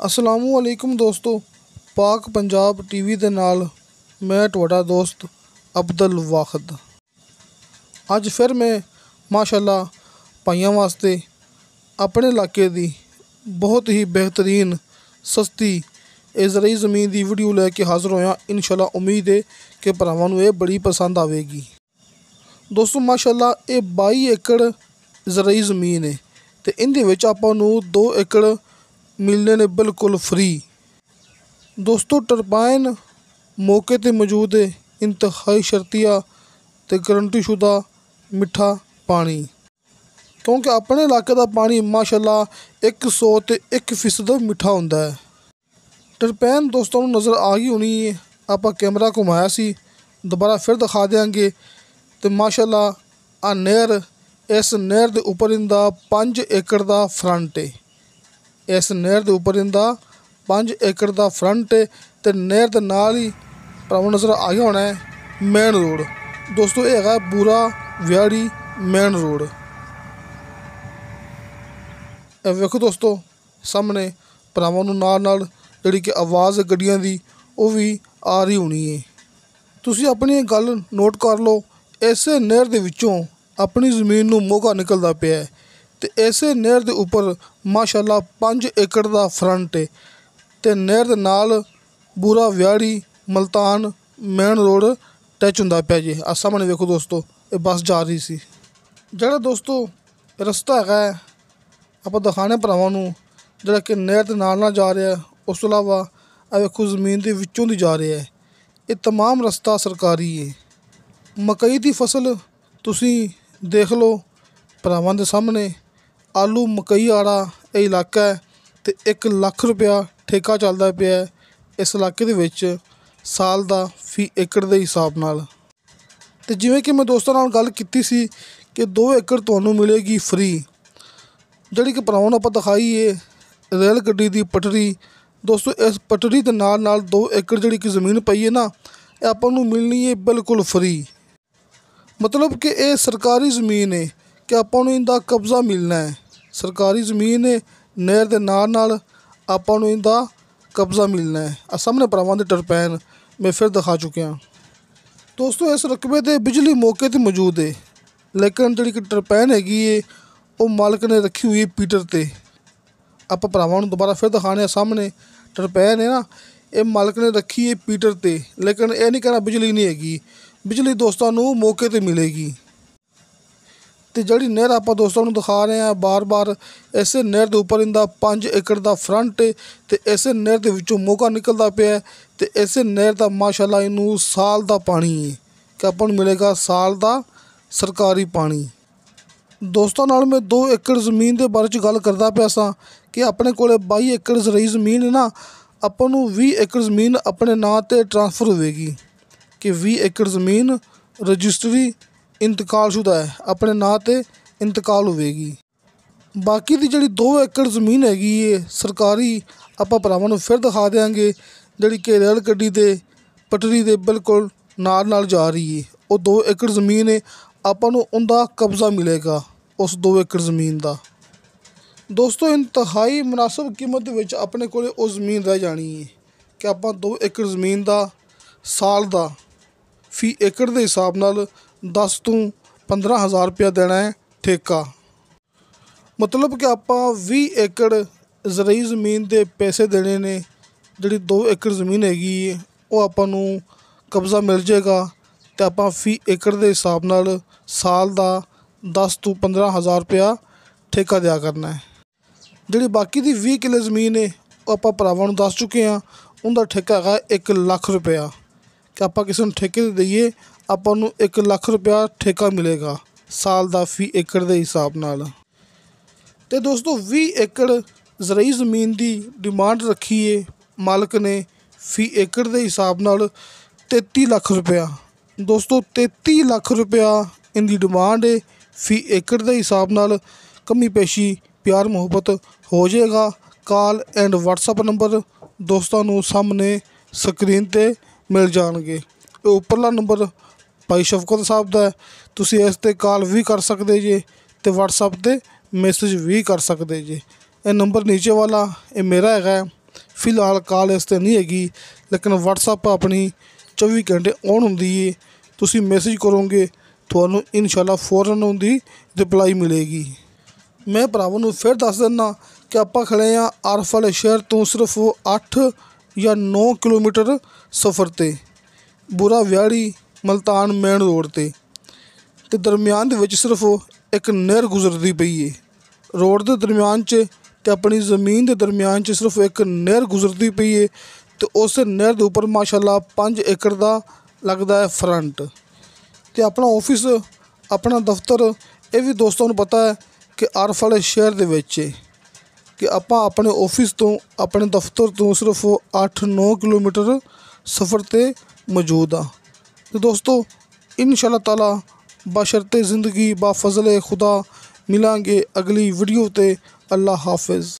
असलामुअलैकुम दोस्तों, पाक पंजाब टीवी दे नाल मैं तुहाडा दोस्त अब्दुल वाहिद। अज फिर मैं माशाअल्लाह भाइयों वास्ते अपने इलाके दी बहुत ही बेहतरीन सस्ती इजराई ज़मीन की वीडियो लैके हाज़र होया। इंशाअल्लाह उम्मीद है कि भरावां नूं ये बड़ी पसंद आवेगी। दोस्तों माशाअल्लाह ये 22 एकड़ इजराई ज़मीन है तो इहदे विच आपां नूं 2 एकड़ मिलने ने बिल्कुल फ्री। दोस्तों टरबाइन मौके ते मौजूद है, इंतहाई शर्तिया ते गारंटी शुदा मिठा पानी, क्योंकि अपने इलाके का पानी माशाअल्लाह 100 ते 1% मिठा हुंदा है। टरबैन दोस्तों नूं नज़र आ गई होनी है, आपां कैमरा घुमाया सी, दोबारा फिर दिखा देंगे। तो माशाअल्लाह आ नहर, इस नहर के उपर इंदा 5 एकड़ का फ्रंट है। इस नहर के उपर इंदा 5 एकड़ का फ्रंट है तो नहर के नाल ही भरावां नज़र आ गया होना है मेन रोड। दोस्तों ये है बूरा व्याड़ी मेन रोड। वेखो दोस्तों सामने भरावां नूं नाल नाल जिहड़ी कि आवाज़ गड्डियां दी वो भी आ रही होनी है। तुसीं अपनी गल नोट कर लो, इसे नहर दे विचों अपनी ज़मीन नूं मोगा निकलदा पिया है ते इसे नहर दे उपर माशाअल्लाह 5 एकड़ का फ्रंट है ते नहर दे नाल बूरा व्याड़ी मल्तान मेन रोड टच हुंदा पिया जी। आ सामने देखो दोस्तों ये बस जा रही सी। जिहड़ा दोस्तों रस्ता है आपां दिखाने भरावां नूं जिहड़ा कि नहर दे नाल नाल जा रहा है, उस तो इलावा आ वेखो ज़मीन दे विचों दी जा रहा है। ये तमाम रस्ता सरकारी है। मकई दी फसल तुसीं देख लो भरावां दे सामने, आलू मकई आड़ा ये इलाका है तो 1 लाख रुपया ठेका चलदा पिया है इस इलाके दे विच साल दा फी एकड़ दे हिसाब नाल। ते जिवें कि मैं दोस्तां नाल गल कीती सी कि 2 एकड़ तुहानूं मिलेगी फ्री, जिहड़ी कि भरावां नूं आपां दिखाई है रेल गड्डी दी पटरी। दोस्तों इस पटरी दे नाल नाल 2 एकड़ जिहड़ी कि ज़मीन पई है ना, ये आपां नूं मिलनी है बिल्कुल फ्री। मतलब कि ये सरकारी ज़मीन है कि आपां नूं इहदा कब्जा मिलना है। सरकारी ज़मीन है, नहर दे नाल नाल आपां नूं इहदा कब्जा मिलना है। आ सामने भरावां दे टरबैन मैं फिर दिखा चुकिया। दोस्तों इस रकबे ते बिजली मौके ते मौजूद है, लेकिन जिहड़ी कि टरबैन हैगी है वो मालक ने रखी हुई है पीटर ते। आपां भरावां नूं दोबारा फिर दिखाने सामने टरबैन है ना, ये मालक ने रखी है पीटर ते, लेकिन ये नहीं कहना बिजली नहीं हैगी। बिजली दोस्तों नूं मौके ते मिलेगी। तो जिहड़ी नहर आपां दोस्तों नूं दिखा रहे हैं बार बार, इसे नहर के उपर इंदा 5 एकड़ का फ्रंट है तो इसे नहर के विचों मोगा निकलदा पिया है तो इसे नहर का माशाअल्लाह इनू साल का पानी है कि आपां नूं मिलेगा साल का सरकारी पानी। दोस्तों नाल मैं 2 एकड़ ज़मीन के बारे च गल करदा पिया सां कि अपने कोले 22 एकड़ ज़राई ज़मीन है ना, आपां नूं 20 एकड़ ज़मीन अपने नां ते ट्रांसफ़र होवेगी कि 20 एकड़ ज़मीन रजिस्ट्री इंतकालशुदा है, अपने नां ते इंतकाल होवेगी। बाकी दी जिहड़ी 2 एकड़ ज़मीन हैगी है सरकारी, आपां भरावां नूं फिर दिखा देंगे, जिहड़ी कि रेल गड्डी दे पटरी दे बिल्कुल नाल नाल जा रही है। वो 2 एकड़ ज़मीन है, आपां नूं उहदा कब्जा मिलेगा उस 2 एकड़ ज़मीन का। दोस्तों इंतहाई मुनासिब कीमत दे विच अपने कोले वो ज़मीन रह जानी है कि आपां 2 एकड़ ज़मीन का साल का फी एकड़ के हिसाब नाल 10 तो 15 हज़ार रुपया देना है ठेका। मतलब कि आपां 20 एकड़ ज़राई ज़मीन के पैसे देने ने, जिहड़ी 2 एकड़ ज़मीन हैगी है वो आपां नूं कब्जा मिल जाएगा तो आपां फी एकड़ के हिसाब नाल साल का 10 तो 15 हज़ार रुपया ठेका दिया करना है। जिहड़ी बाकी दी 20 किले ज़मीन है वो आपां भरावां नूं दस चुके हैं, उनका ठेका है 1 लाख रुपया कि आपां किसी नूं ठेके ते दईए, आपां नूं 1 लाख रुपया ठेका मिलेगा साल का फी एकड़ के हिसाब नाल। तो दोस्तों 20 एकड़ ज़राई ज़मीन की डिमांड रखी है मालक ने फी एकड़ के हिसाब नाल 33 लाख रुपया। दोस्तों 33 लाख रुपया इनकी डिमांड है फी एकड़ के हिसाब नाल। कमी पेशी प्यार मुहब्बत हो जाएगा। कॉल एंड व्हाट्सअप नंबर दोस्तों नूं सामने स्क्रीन ते मिल जाएंगे। उपरला नंबर भाई शफकत साहब का है, तुसीं इस ते कॉल भी कर सकते जे तो व्हाट्सअप ते मैसेज भी कर सकते जे। ये नंबर नीचे वाला ये मेरा है। ਫਿਲਹਾਲ ਕਾਲ ਇਸ 'ਤੇ ਨਹੀਂ ਹੈਗੀ, ਲੇਕਿਨ WhatsApp ਆਪਣੀ 24 ਘੰਟੇ ਔਨ ਹੁੰਦੀ ਹੈ। ਤੁਸੀਂ ਮੈਸੇਜ ਕਰੋਗੇ ਤੁਹਾਨੂੰ ਇਨਸ਼ਾਅੱਲਾ ਫੌਰਨ ਉਹਦੀ ਰਿਪਲਾਈ ਮਿਲੇਗੀ। ਮੈਂ ਭਰਾਵਾਂ ਨੂੰ ਫਿਰ ਦੱਸ ਦਿੰਦਾ ਕਿ ਆਪਾਂ ਖੜ੍ਹੇ ਹਾਂ ਆਰਫ ਵਾਲੇ ਸ਼ਹਿਰ ਤੋਂ ਸਿਰਫ 8 ਜਾਂ 9 ਕਿਲੋਮੀਟਰ ਸਫ਼ਰ 'ਤੇ, ਬੁਰਾ ਵਿਆੜੀ ਮਲਤਾਨ ਮੇਨ ਰੋਡ 'ਤੇ ਦਰਮਿਆਨ ਦੇ ਵਿੱਚ ਸਿਰਫ ਇੱਕ ਨਹਿਰ ਗੁਜ਼ਰਦੀ ਪਈ ਹੈ। ਰੋਡ ਦੇ ਦਰਮਿਆਨ 'ਚ ਅਤੇ ਆਪਣੀ ਜ਼ਮੀਨ ਦੇ ਦਰਮਿਆਨ 'ਚ ਸਿਰਫ ਇੱਕ ਨਹਿਰ ਗੁਜ਼ਰਦੀ ਪਈ ਹੈ ਅਤੇ ਉਸ ਨਹਿਰ ਦੇ ਉੱਪਰ ਮਾਸ਼ਾਅੱਲਾ 5 ਏਕੜ ਦਾ ਲੱਗਦਾ ਹੈ ਫਰੰਟ। ਅਤੇ ਆਪਣਾ ਆਫਿਸ, ਆਪਣਾ ਦਫ਼ਤਰ, ਇਹ ਵੀ ਦੋਸਤਾਂ ਨੂੰ ਪਤਾ ਹੈ ਕਿ ਆਰਫ ਵਾਲੇ ਸ਼ਹਿਰ ਦੇ ਵਿੱਚ ਹੈ ਕਿ ਆਪਾਂ ਆਪਣੇ ਆਫਿਸ ਤੋਂ, ਆਪਣੇ ਦਫ਼ਤਰ ਤੋਂ ਸਿਰਫ 8-9 ਕਿਲੋਮੀਟਰ ਸਫ਼ਰ 'ਤੇ ਮੌਜੂਦ ਆ। ਅਤੇ ਦੋਸਤੋ ਇਨਸ਼ਾਅੱਲਾ ਤਾਲਾ ਬਸ਼ਰਤੇ ज़िंदगी बा फ़ज़ल खुदा मिलांगे अगली वीडियो ते। अल्लाह हाफिज़।